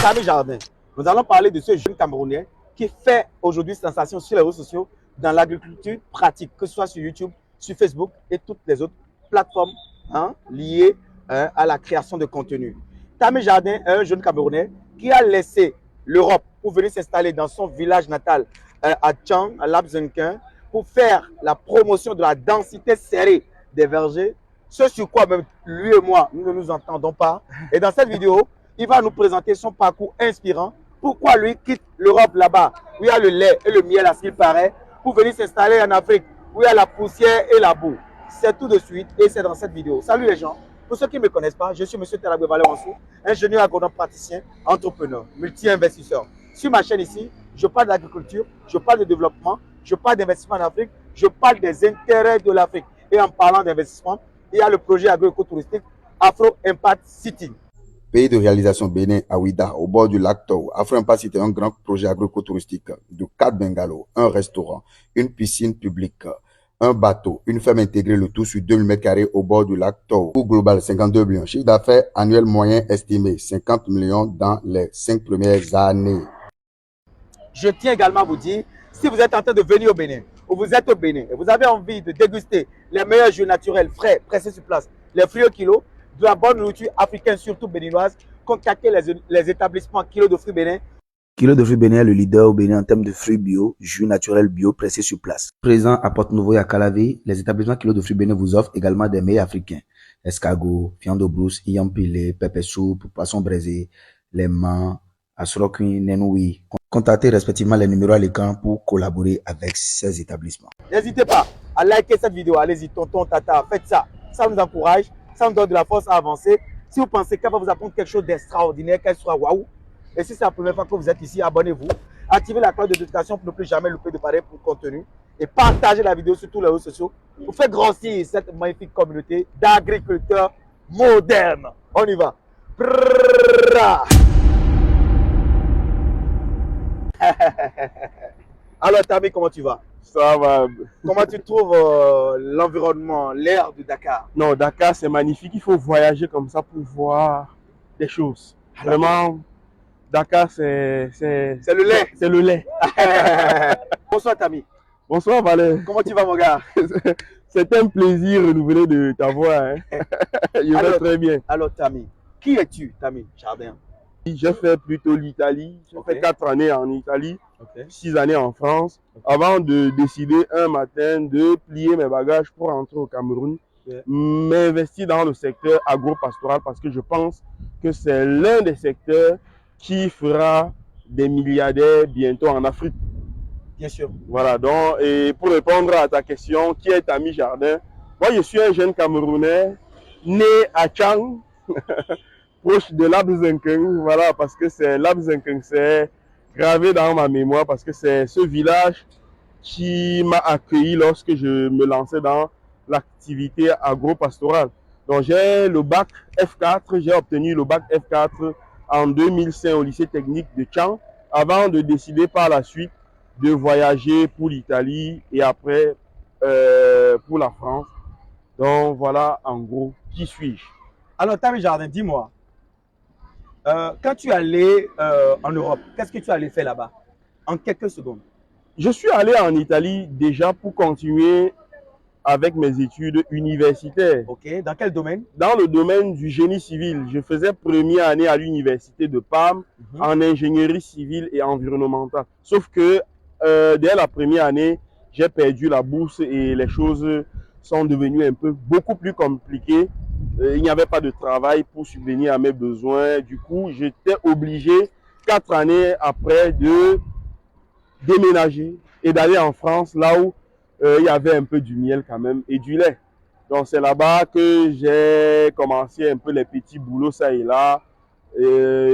Tami Jardin, nous allons parler de ce jeune Camerounais qui fait aujourd'hui sensation sur les réseaux sociaux dans l'agriculture pratique, que ce soit sur YouTube, sur Facebook et toutes les autres plateformes liées à la création de contenu. Tami Jardin est un jeune Camerounais qui a laissé l'Europe pour venir s'installer dans son village natal à Tchang, à Labzenkin, pour faire la promotion de la densité serrée des vergers. Ce sur quoi même lui et moi, nous ne nous entendons pas. Et dans cette vidéo, il va nous présenter son parcours inspirant. Pourquoi lui quitte l'Europe là-bas, où il y a le lait et le miel à ce qu'il paraît, pour venir s'installer en Afrique, où il y a la poussière et la boue. C'est tout de suite et c'est dans cette vidéo. Salut les gens. Pour ceux qui ne me connaissent pas, je suis M. Terabé Valé-Wansou, ingénieur agronome praticien, entrepreneur, multi-investisseur. Sur ma chaîne ici, je parle d'agriculture, je parle de développement, je parle d'investissement en Afrique, je parle des intérêts de l'Afrique. Et en parlant d'investissement, il y a le projet agro-écotouristique Afro Impact City. Pays de réalisation Bénin, Ouidah, au bord du lac Tau. Afro Impact City est un grand projet agro-écotouristique de 4 bungalows, un restaurant, une piscine publique, un bateau, une ferme intégrée, le tout sur 2000 m² au bord du lac Tau. Coût global 52 millions. Chiffre d'affaires annuel moyen estimé 50 millions dans les 5 premières années. Je tiens également à vous dire, si vous êtes en train de venir au Bénin, ou vous êtes au Bénin et vous avez envie de déguster les meilleurs jus naturels, frais, pressés sur place, les fruits au kilo, de la bonne nourriture africaine, surtout béninoise, contactez les établissements Kilo de Fruits Bénin. Kilo de Fruits Bénin est le leader au Bénin en termes de fruits bio, jus naturels bio pressés sur place. Présent à Porte-Nouveau et à Calavi, les établissements Kilo de Fruits Bénin vous offrent également des mets africains. Escargot, viande de brousse, yam pilé, pépé soupe, poisson braisé, les mans, asroquin, nenoui. Contactez respectivement les numéros à l'écran pour collaborer avec ces établissements. N'hésitez pas à liker cette vidéo. Allez-y, tonton, tata, faites ça. Ça nous encourage, ça nous donne de la force à avancer. Si vous pensez qu'elle va vous apprendre quelque chose d'extraordinaire, qu'elle soit waouh. Et si c'est la première fois que vous êtes ici, abonnez-vous. Activez la cloche de notification pour ne plus jamais louper de pareil pour contenu. Et partagez la vidéo sur tous les réseaux sociaux pour faire grossir cette magnifique communauté d'agriculteurs modernes. On y va. Alors Tami, comment tu vas? Ça va. Comment tu trouves l'environnement, l'air de Dakar? Non, Dakar, c'est magnifique. Il faut voyager comme ça pour voir des choses. Vraiment, Dakar, c'est le lait. C'est le lait. Bonsoir Tami. Bonsoir Valère. Comment tu vas mon gars? C'est un plaisir renouvelé de t'avoir. Hein. Je vais très bien. Alors Tami, qui es-tu Tami Jardin? J'ai fait plutôt l'Italie. J'ai fait 4 années en Italie, 6 années en France, avant de décider un matin de plier mes bagages pour rentrer au Cameroun, m'investir dans le secteur agro-pastoral parce que je pense que c'est l'un des secteurs qui fera des milliardaires bientôt en Afrique. Bien sûr. Voilà, donc, et pour répondre à ta question, qui est Tami Jardin? Moi, je suis un jeune Camerounais né à Tchang, proche de Labzenking, voilà, parce que c'est Labzenking, c'est gravé dans ma mémoire, parce que c'est ce village qui m'a accueilli lorsque je me lançais dans l'activité agro-pastorale. Donc j'ai le bac F4, j'ai obtenu le bac F4 en 2005 au lycée technique de Tchang, avant de décider par la suite de voyager pour l'Italie et après pour la France. Donc voilà en gros, qui suis-je? Alors Tami Jardin, dis-moi, quand tu es allé en Europe, qu'est-ce que tu allais faire là-bas? En quelques secondes. Je suis allé en Italie déjà pour continuer avec mes études universitaires. Ok, dans quel domaine? Dans le domaine du génie civil. Je faisais première année à l'université de Parme en ingénierie civile et environnementale. Sauf que dès la première année, j'ai perdu la bourse et les choses sont devenues un peu beaucoup plus compliquées. Il n'y avait pas de travail pour subvenir à mes besoins. Du coup, j'étais obligé, 4 années après, de déménager et d'aller en France, là où il y avait un peu du miel quand même et du lait. Donc c'est là-bas que j'ai commencé un peu les petits boulots ça et là.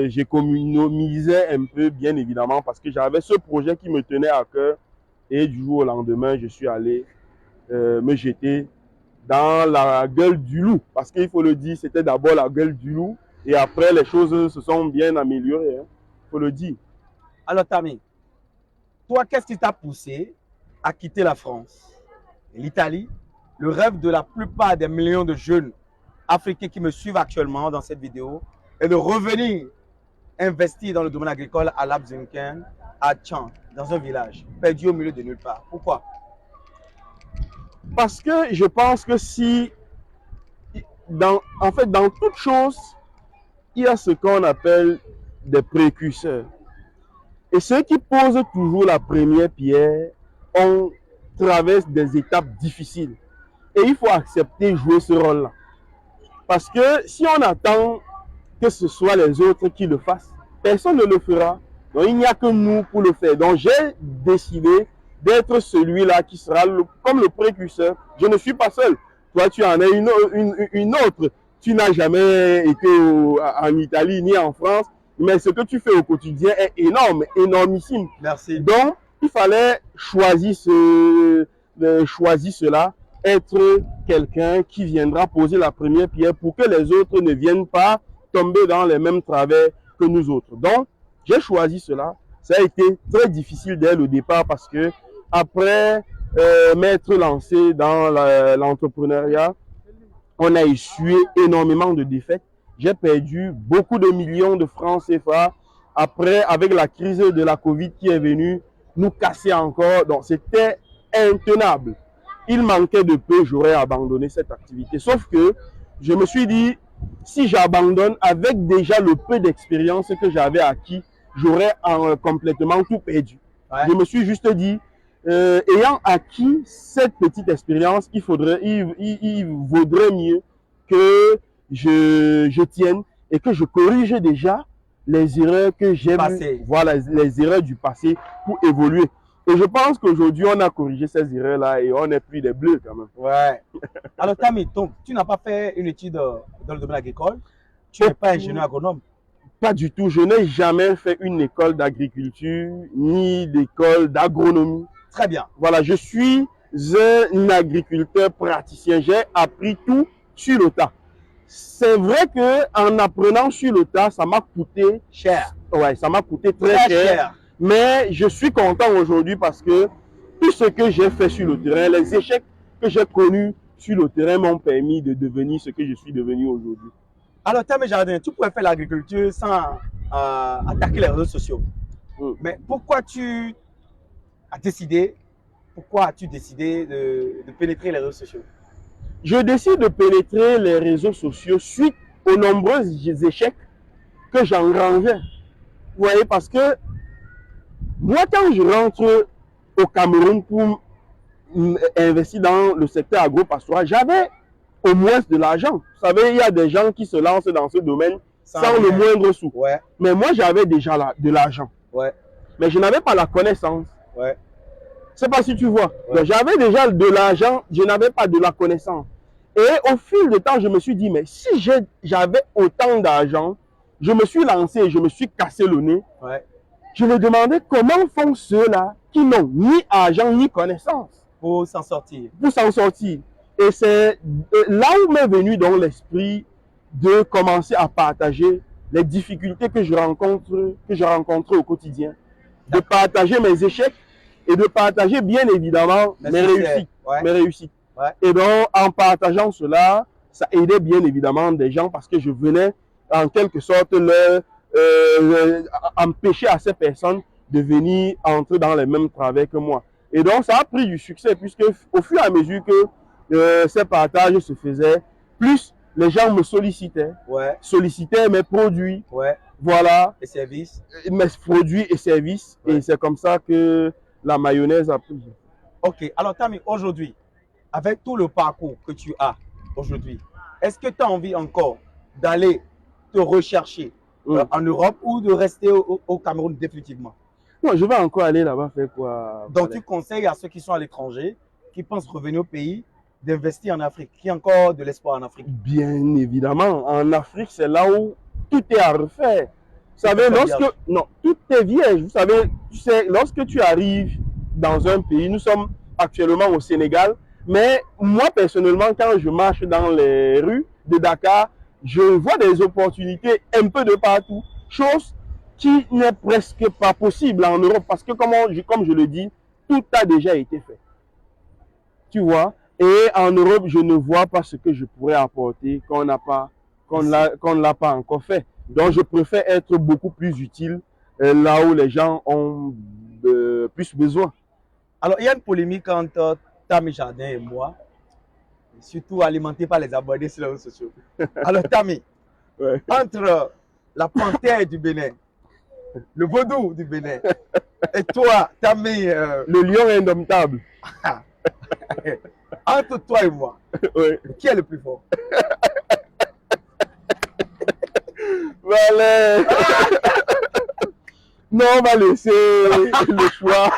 J'économisais un peu, bien évidemment, parce que j'avais ce projet qui me tenait à cœur. Et du jour au lendemain, je suis allé me jeter dans la gueule du loup. Parce qu'il faut le dire, c'était d'abord la gueule du loup. Et après, les choses se sont bien améliorées. Il faut le dire. Alors Tami, toi, qu'est-ce qui t'a poussé à quitter la France et l'Italie, le rêve de la plupart des millions de jeunes Africains qui me suivent actuellement dans cette vidéo, est de revenir investir dans le domaine agricole à Labzinken, à Tchan, dans un village, perdu au milieu de nulle part. Pourquoi? Parce que je pense que si, en fait, dans toute chose, il y a ce qu'on appelle des précurseurs. Et ceux qui posent toujours la première pierre, on traverse des étapes difficiles. Et il faut accepter jouer ce rôle-là. Parce que si on attend que ce soit les autres qui le fassent, personne ne le fera. Donc il n'y a que nous pour le faire. Donc j'ai décidé d'être celui-là qui sera comme le précurseur. Je ne suis pas seul. Toi, tu en as une autre. Tu n'as jamais été en Italie ni en France. Mais ce que tu fais au quotidien est énorme, énormissime. Merci. Donc, il fallait choisir cela, être quelqu'un qui viendra poser la première pierre pour que les autres ne viennent pas tomber dans les mêmes travers que nous autres. Donc, j'ai choisi cela. Ça a été très difficile dès le départ parce que après m'être lancé dans l'entrepreneuriat, on a essuyé énormément de défaites. J'ai perdu beaucoup de millions de francs CFA. Après, avec la crise de la Covid qui est venue nous casser encore, donc c'était intenable. Il manquait de peu, j'aurais abandonné cette activité. Sauf que je me suis dit, si j'abandonne avec déjà le peu d'expérience que j'avais acquis, j'aurais complètement tout perdu. Ouais. Je me suis juste dit, ayant acquis cette petite expérience, il vaudrait mieux que je tienne et que je corrige déjà les erreurs que j'ai vues, voilà, les erreurs du passé pour évoluer. Et je pense qu'aujourd'hui, on a corrigé ces erreurs-là et on n'est plus des bleus quand même. Ouais. Alors, Tami, donc, tu n'as pas fait une étude dans le domaine agricole? Tu n'es pas ingénieur agronome? Pas du tout. Je n'ai jamais fait une école d'agriculture ni d'école d'agronomie. Très bien. Voilà, je suis un agriculteur praticien. J'ai appris tout sur le tas. C'est vrai qu'en apprenant sur le tas, ça m'a coûté cher. Ouais, ça m'a coûté très cher. Mais je suis content aujourd'hui parce que tout ce que j'ai fait sur le terrain, les échecs que j'ai connus sur le terrain m'ont permis de devenir ce que je suis devenu aujourd'hui. Alors, Tami Jardin, tu pourrais faire l'agriculture sans attaquer les réseaux sociaux. Mais pourquoi tu as décidé de pénétrer les réseaux sociaux? Je décide de pénétrer les réseaux sociaux suite aux nombreux échecs que j'engrangeais. Vous voyez, parce que moi, quand je rentre au Cameroun pour investir dans le secteur agro-pastoral, j'avais au moins de l'argent. Vous savez, il y a des gens qui se lancent dans ce domaine sans le moindre sou. Ouais. Mais moi, j'avais déjà de l'argent. Ouais. Mais je n'avais pas la connaissance. Ouais. Je ne sais pas si tu vois. Ouais. J'avais déjà de l'argent, je n'avais pas de la connaissance. Et au fil du temps, je me suis dit, mais si j'avais autant d'argent, je me suis lancé, je me suis cassé le nez. Ouais. Je me demandais comment font ceux-là qui n'ont ni argent ni connaissance. Pour s'en sortir. Pour s'en sortir. Et c'est là où m'est venu dans l'esprit de commencer à partager les difficultés que je rencontre au quotidien. De partager mes échecs et de partager bien évidemment mes réussites. Ouais. Mes réussites. Ouais. Et donc, en partageant cela, ça aidait bien évidemment des gens parce que je venais en quelque sorte empêcher à ces personnes de venir entrer dans les mêmes travers que moi. Et donc, ça a pris du succès puisque au fur et à mesure que ces partages se faisaient, plus les gens me sollicitaient, ouais, sollicitaient mes produits, ouais, voilà, et services, mes produits et services. Ouais. Et c'est comme ça que la mayonnaise a pris. Ok, alors Tami, aujourd'hui, avec tout le parcours que tu as aujourd'hui, est-ce que tu as envie encore d'aller te rechercher en Europe ou de rester au Cameroun définitivement? Non, je vais encore aller là-bas faire quoi? Donc tu conseilles à ceux qui sont à l'étranger, qui pensent revenir au pays, d'investir en Afrique, qu'il y a encore de l'espoir en Afrique? Bien évidemment, en Afrique, c'est là où tout est à refaire. Vous savez, tout est vierge. Vous savez, tu sais, lorsque tu arrives dans un pays, nous sommes actuellement au Sénégal, mais moi personnellement, quand je marche dans les rues de Dakar, je vois des opportunités un peu de partout, chose qui n'est presque pas possible en Europe parce que comme je le dis, tout a déjà été fait. Tu vois? Et en Europe, je ne vois pas ce que je pourrais apporter qu'on ne l'a pas encore fait. Donc, je préfère être beaucoup plus utile là où les gens ont plus besoin. Alors, il y a une polémique entre Tammy Jardin et moi, surtout alimentée par les abonnés sur les réseaux sociaux. Alors, Tammy, Ouais. entre la panthère du Bénin, le vaudou du Bénin, et toi, Tammy, Le lion indomptable. entre toi et moi, Ouais. qui est le plus fort? Voilà. Non, on va laisser le choix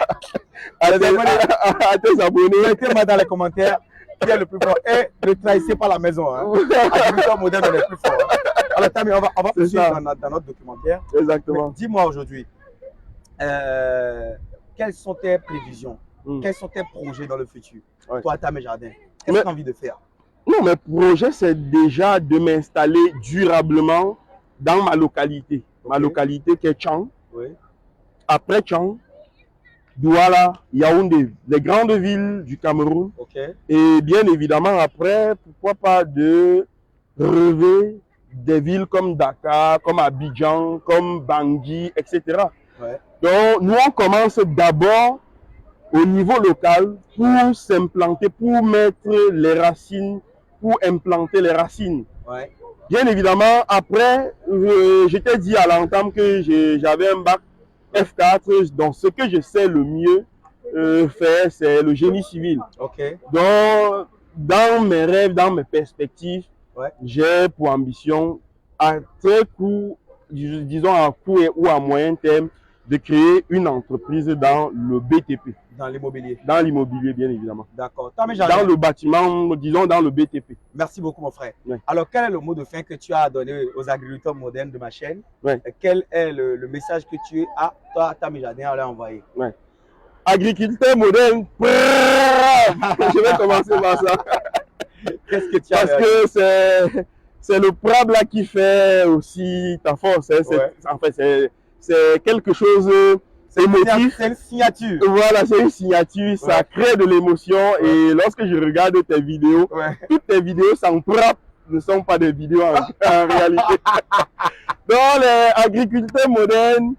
à tes abonnés. Mettez-moi dans les commentaires qui est le plus fort. Et ne trahissez pas la maison. Hein. Agriculteur moderne, on est plus fort. Alors, Tammy, on va poursuivre dans notre documentaire. Exactement. Mais dis-moi aujourd'hui, quelles sont tes prévisions? Quels sont tes projets dans le futur? Ouais. Toi, Tammy Jardin, qu'est-ce que tu as envie de faire? Non, mes projets, c'est déjà de m'installer durablement dans ma localité. Ma localité qui est Tchang. Oui. Après Tchang, Douala, Yaoundé, les grandes villes du Cameroun. Ok. Et bien évidemment, après, pourquoi pas de rêver des villes comme Dakar, comme Abidjan, comme Bangui, etc. Ouais. Donc, nous, on commence d'abord au niveau local pour s'implanter, pour mettre les racines, pour implanter les racines. Ouais. Bien évidemment, après, je t'ai dit à l'entame que j'avais un bac F4, donc ce que je sais le mieux faire, c'est le génie civil. Ok. Donc, dans mes rêves, dans mes perspectives, Ouais. j'ai pour ambition, à très court, disons à court ou à moyen terme, de créer une entreprise dans le BTP. Dans l'immobilier. Dans l'immobilier, bien évidemment. D'accord. Tammy Jardin, Dans le bâtiment, disons dans le BTP. merci beaucoup, mon frère. Ouais. Alors, quel est le mot de fin que tu as à donner aux agriculteurs modernes de ma chaîne? Ouais. Et quel est le message que tu as, toi, Tammy Jardin, à leur envoyer? Ouais. Agriculteur moderne, je vais commencer par ça. Qu'est-ce que tu as? Parce que c'est le prab là qui fait aussi ta force. Hein. Ouais. En fait, c'est quelque chose émotif. C'est une signature. Voilà, c'est une signature, ça Ouais. crée de l'émotion. Ouais. Et lorsque je regarde tes vidéos, Ouais. toutes tes vidéos sans prab ne sont pas des vidéos en réalité. Dans les agriculteurs modernes,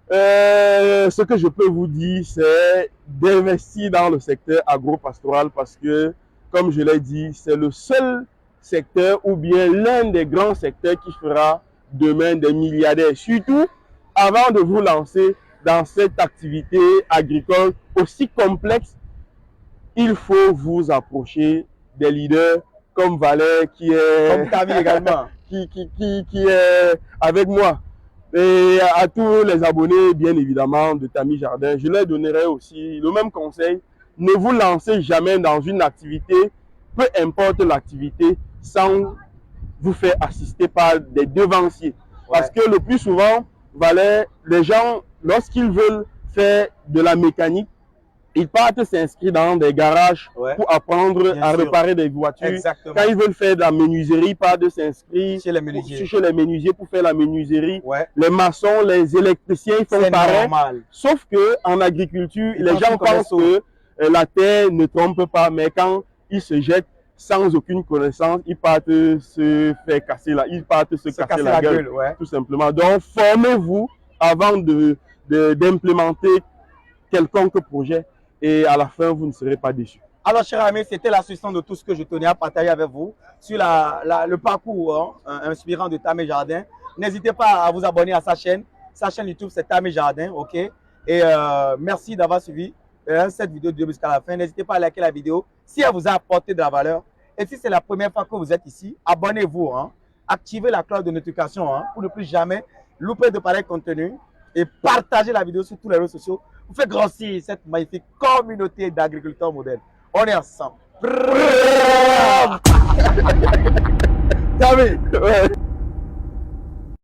ce que je peux vous dire, c'est d'investir dans le secteur agro-pastoral parce que, comme je l'ai dit, c'est le seul secteur ou bien l'un des grands secteurs qui fera demain des milliardaires. Surtout, avant de vous lancer dans cette activité agricole aussi complexe, il faut vous approcher des leaders comme Valère qui est, Comme Tammy également. qui est avec moi. Et à tous les abonnés, bien évidemment, de Tammy Jardin, je leur donnerai aussi le même conseil. Ne vous lancez jamais dans une activité, peu importe l'activité, sans vous faire assister par des devanciers. Ouais. Parce que le plus souvent, Valère, les gens, lorsqu'ils veulent faire de la mécanique, ils partent s'inscrire dans des garages Ouais. pour apprendre Bien à sûr. réparer des voitures. Exactement. Quand ils veulent faire de la menuiserie, ils partent s'inscrire Chez les menuisiers. chez les menuisiers pour faire la menuiserie. Ouais. Les maçons, les électriciens, ils font C'est pareil. normal. Sauf que en agriculture, Ils les pensent gens qu'ils connaissent pensent que la terre ne trompe pas, mais quand ils se jettent sans aucune connaissance, ils partent se faire casser la, ils partent se casser la gueule, ouais. tout simplement. Donc, formez-vous avant d'implémenter quelconque projet et à la fin, vous ne serez pas déçus. Alors, chers amis, c'était la suite de tout ce que je tenais à partager avec vous sur le parcours inspirant de Tammy Jardin. N'hésitez pas à vous abonner à sa chaîne. Sa chaîne YouTube, c'est Tammy Jardin, ok? Et merci d'avoir suivi cette vidéo du début jusqu'à la fin. N'hésitez pas à liker la vidéo si elle vous a apporté de la valeur. Et si c'est la première fois que vous êtes ici, abonnez-vous. Hein? Activez la cloche de notification pour ne plus jamais louper de pareils contenus. Et partagez la vidéo sur tous les réseaux sociaux. Vous faites grossir cette magnifique communauté d'agriculteurs modernes. On est ensemble. Tammy, ouais.